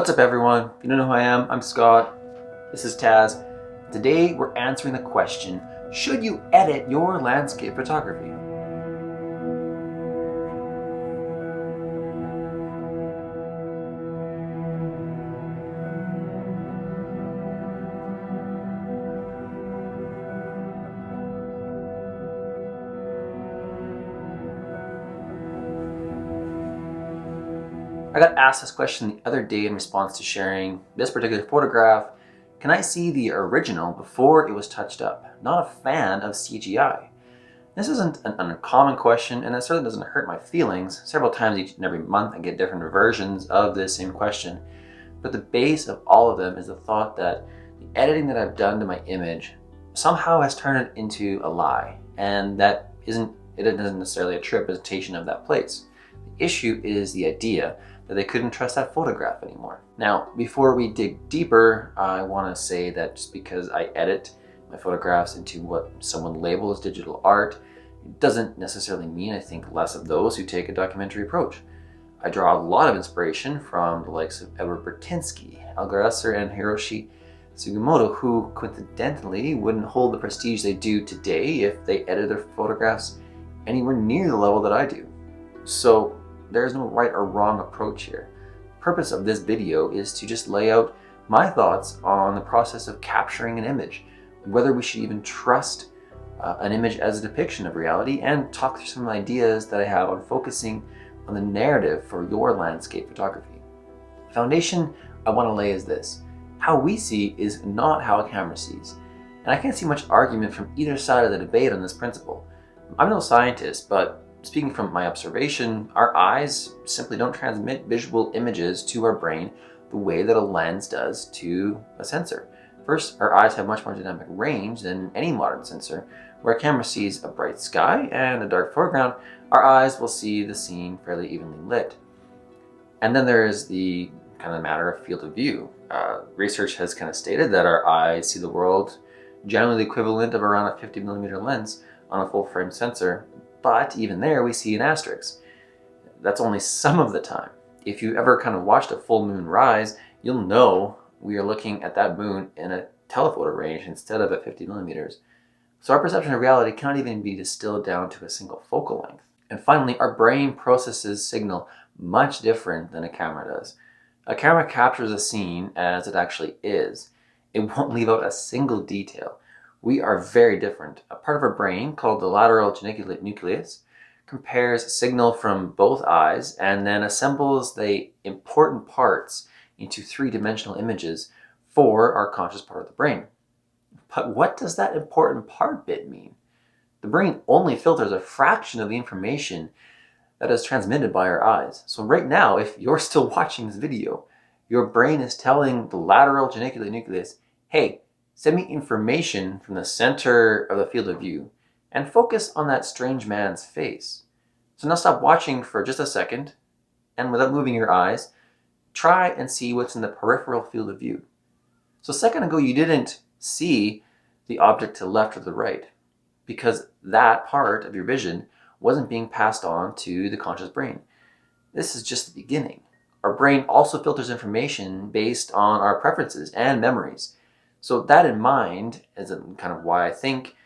What's up everyone? If you don't know who I am, I'm Scott. This is Taz. Today we're answering the question, should you edit your landscape photography? I got asked this question the other day in response to sharing this particular photograph. Can I see the original before it was touched up? Not a fan of CGI. This isn't an uncommon question, and it certainly doesn't hurt my feelings. Several times each and every month I get different versions of this same question. But the base of all of them is the thought that the editing that I've done to my image somehow has turned it into a lie, and that isn't necessarily a true representation of that place. The issue is the idea that they couldn't trust that photograph anymore. Now, before we dig deeper, I want to say that just because I edit my photographs into what someone labels digital art, it doesn't necessarily mean I think less of those who take a documentary approach. I draw a lot of inspiration from the likes of Edward Bertinsky, Elgar Esser, and Hiroshi Sugimoto, who coincidentally wouldn't hold the prestige they do today if they edited their photographs anywhere near the level that I do. So there is no right or wrong approach here. The purpose of this video is to just lay out my thoughts on the process of capturing an image, whether we should even trust an image as a depiction of reality, and talk through some ideas that I have on focusing on the narrative for your landscape photography. The foundation I want to lay is this: how we see is not how a camera sees. And I can't see much argument from either side of the debate on this principle. I'm no scientist, but speaking from my observation, our eyes simply don't transmit visual images to our brain the way that a lens does to a sensor. First, our eyes have much more dynamic range than any modern sensor. Where a camera sees a bright sky and a dark foreground, our eyes will see the scene fairly evenly lit. And then there is the kind of matter of field of view. Research has kind of stated that our eyes see the world generally the equivalent of around a 50mm lens on a full frame sensor. But even there, we see an asterisk. That's only some of the time. If you ever kind of watched a full moon rise, you'll know we are looking at that moon in a telephoto range instead of at 50mm. So our perception of reality cannot even be distilled down to a single focal length. And finally, our brain processes signal much different than a camera does. A camera captures a scene as it actually is. It won't leave out a single detail. We are very different. A part of our brain, called the lateral geniculate nucleus, compares signal from both eyes and then assembles the important parts into three-dimensional images for our conscious part of the brain. But what does that important part bit mean? The brain only filters a fraction of the information that is transmitted by our eyes. So right now, if you're still watching this video, your brain is telling the lateral geniculate nucleus, hey, send me information from the center of the field of view and focus on that strange man's face. So now stop watching for just a second, and without moving your eyes, try and see what's in the peripheral field of view. So a second ago you didn't see the object to the left or the right because that part of your vision wasn't being passed on to the conscious brain. This is just the beginning. Our brain also filters information based on our preferences and memories. So that in mind is kind of why I think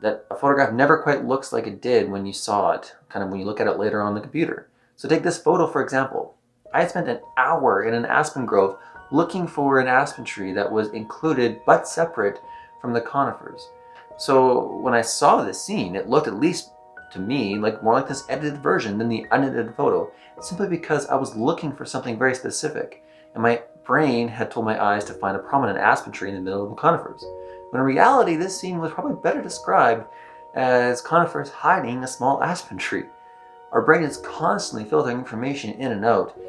that a photograph never quite looks like it did when you saw it, kind of when you look at it later on the computer. So take this photo for example. I had spent an hour in an aspen grove looking for an aspen tree that was included but separate from the conifers. So when I saw this scene, it looked, at least to me, like more like this edited version than the unedited photo, simply because I was looking for something very specific, and my brain had told my eyes to find a prominent aspen tree in the middle of the conifers. When in reality, this scene was probably better described as conifers hiding a small aspen tree. Our brain is constantly filtering information in and out.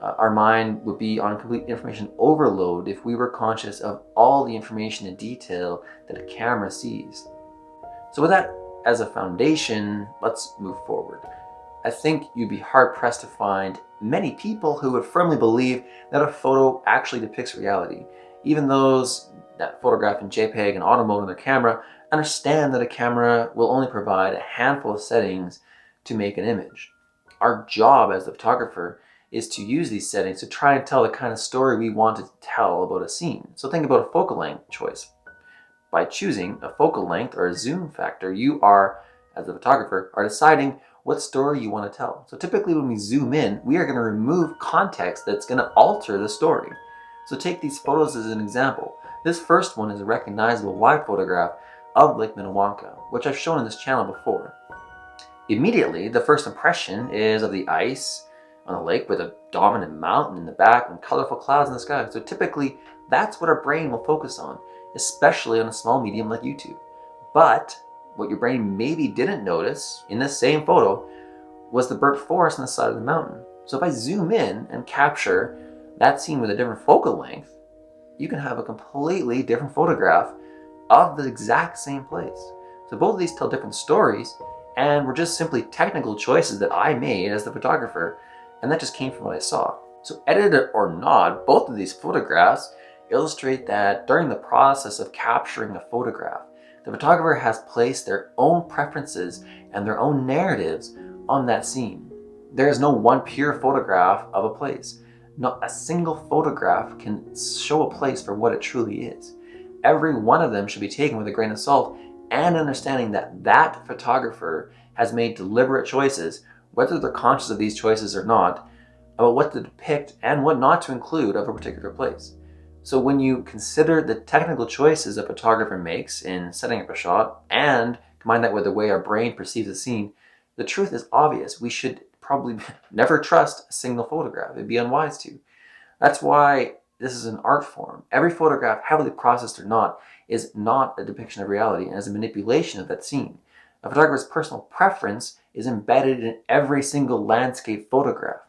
Our mind would be on complete information overload if we were conscious of all the information and detail that a camera sees. So with that as a foundation, let's move forward. I think you'd be hard-pressed to find many people who would firmly believe that a photo actually depicts reality. Even those that photograph in JPEG and auto mode on their camera understand that a camera will only provide a handful of settings to make an image. Our job as the photographer is to use these settings to try and tell the kind of story we want to tell about a scene. So think about a focal length choice. By choosing a focal length or a zoom factor, you are, as a photographer, are deciding what story you want to tell. So typically when we zoom in, we are going to remove context that's going to alter the story. So take these photos as an example. This first one is a recognizable wide photograph of Lake Minnewanka, which I've shown in this channel before. Immediately, the first impression is of the ice on the lake with a dominant mountain in the back and colorful clouds in the sky. So typically, that's what our brain will focus on, especially on a small medium like YouTube. But what your brain maybe didn't notice in this same photo was the burnt forest on the side of the mountain. So if I zoom in and capture that scene with a different focal length, you can have a completely different photograph of the exact same place. So both of these tell different stories, and were just simply technical choices that I made as the photographer, and that just came from what I saw. So edited or not, both of these photographs illustrate that during the process of capturing a photograph, the photographer has placed their own preferences and their own narratives on that scene. There is no one pure photograph of a place. Not a single photograph can show a place for what it truly is. Every one of them should be taken with a grain of salt, and understanding that that photographer has made deliberate choices, whether they're conscious of these choices or not, about what to depict and what not to include of a particular place. So when you consider the technical choices a photographer makes in setting up a shot and combine that with the way our brain perceives a scene, the truth is obvious. We should probably never trust a single photograph. It'd be unwise to. That's why this is an art form. Every photograph, heavily processed or not, is not a depiction of reality and is a manipulation of that scene. A photographer's personal preference is embedded in every single landscape photograph.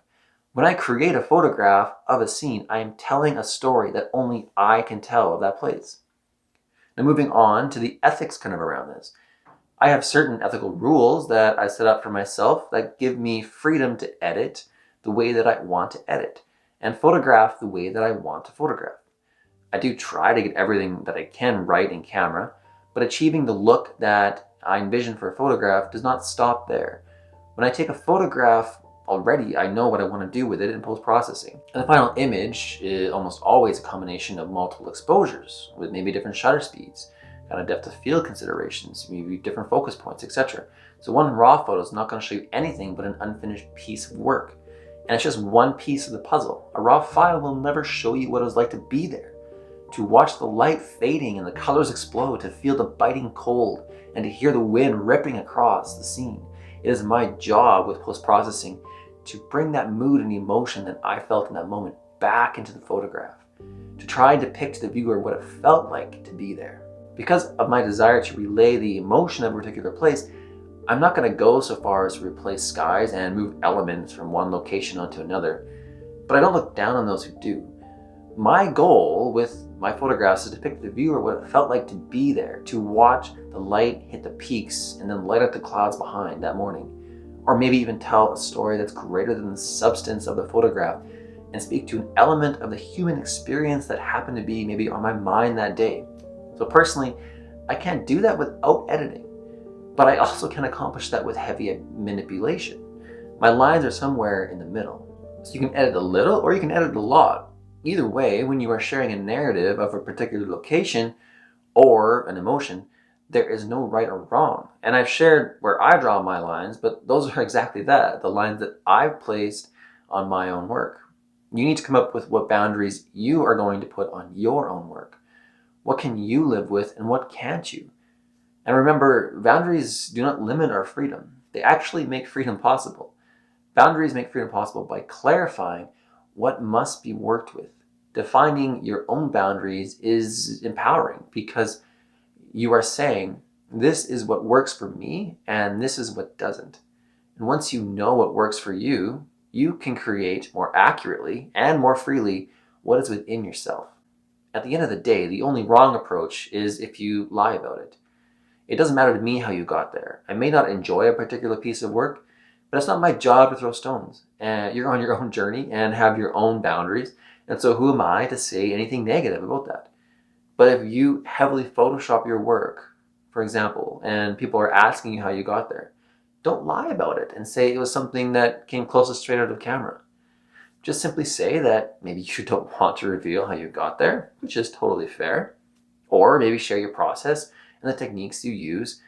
When I create a photograph of a scene, I am telling a story that only I can tell of that place. Now moving on to the ethics kind of around this. I have certain ethical rules that I set up for myself that give me freedom to edit the way that I want to edit and photograph the way that I want to photograph. I do try to get everything that I can right in camera, but achieving the look that I envision for a photograph does not stop there. When I take a photograph, already I know what I want to do with it in post-processing. And the final image is almost always a combination of multiple exposures with maybe different shutter speeds, kind of depth of field considerations, maybe different focus points, etc. So one raw photo is not going to show you anything but an unfinished piece of work. And it's just one piece of the puzzle. A raw file will never show you what it was like to be there, to watch the light fading and the colors explode, to feel the biting cold, and to hear the wind ripping across the scene. It is my job with post-processing to bring that mood and emotion that I felt in that moment back into the photograph, to try and depict to the viewer what it felt like to be there. Because of my desire to relay the emotion of a particular place, I'm not going to go so far as to replace skies and move elements from one location onto another, but I don't look down on those who do. My goal with my photographs is to depict to the viewer what it felt like to be there, to watch the light hit the peaks and then light up the clouds behind that morning. Or maybe even tell a story that's greater than the substance of the photograph and speak to an element of the human experience that happened to be maybe on my mind that day. So personally, I can't do that without editing, but I also can accomplish that with heavy manipulation. My lines are somewhere in the middle. So you can edit a little or you can edit a lot. Either way, when you are sharing a narrative of a particular location or an emotion, there is no right or wrong. And I've shared where I draw my lines, but those are exactly that, the lines that I've placed on my own work. You need to come up with what boundaries you are going to put on your own work. What can you live with and what can't you? And remember, boundaries do not limit our freedom. They actually make freedom possible. Boundaries make freedom possible by clarifying what must be worked with. Defining your own boundaries is empowering because you are saying, this is what works for me and this is what doesn't. And once you know what works for you, you can create more accurately and more freely what is within yourself. At the end of the day, the only wrong approach is if you lie about it. It doesn't matter to me how you got there. I may not enjoy a particular piece of work, but it's not my job to throw stones. You're on your own journey and have your own boundaries. And so who am I to say anything negative about that? But if you heavily Photoshop your work, for example, and people are asking you how you got there, don't lie about it and say it was something that came closest straight out of camera. Just simply say that maybe you don't want to reveal how you got there, which is totally fair. Or maybe share your process and the techniques you use.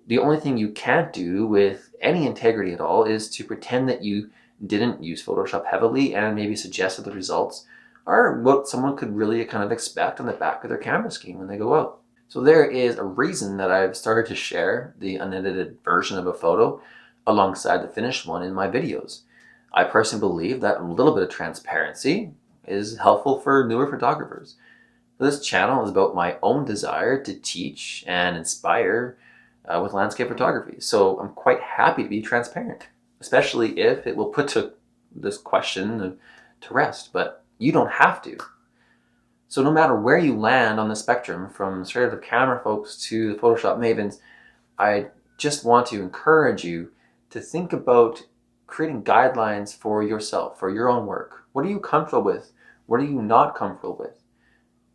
The only thing you can't do with any integrity at all is to pretend that you didn't use Photoshop heavily and maybe suggest that the results are what someone could really kind of expect on the back of their camera screen when they go out. So there is a reason that I've started to share the unedited version of a photo alongside the finished one in my videos. I personally believe that a little bit of transparency is helpful for newer photographers. This channel is about my own desire to teach and inspire with landscape photography. So I'm quite happy to be transparent, especially if it will put this question to rest, but you don't have to. So no matter where you land on the spectrum, from straight out of camera folks to the Photoshop mavens, I just want to encourage you to think about creating guidelines for yourself, for your own work. What are you comfortable with? What are you not comfortable with?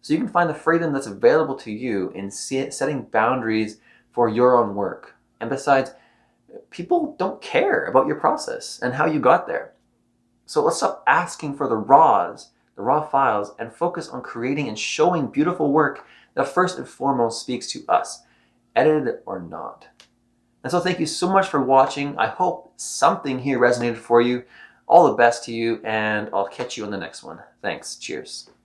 So you can find the freedom that's available to you in setting boundaries for your own work. And besides, people don't care about your process and how you got there. So let's stop asking for the raw files, and focus on creating and showing beautiful work that first and foremost speaks to us, edited or not. And so thank you so much for watching. I hope something here resonated for you. All the best to you, and I'll catch you on the next one. Thanks. Cheers.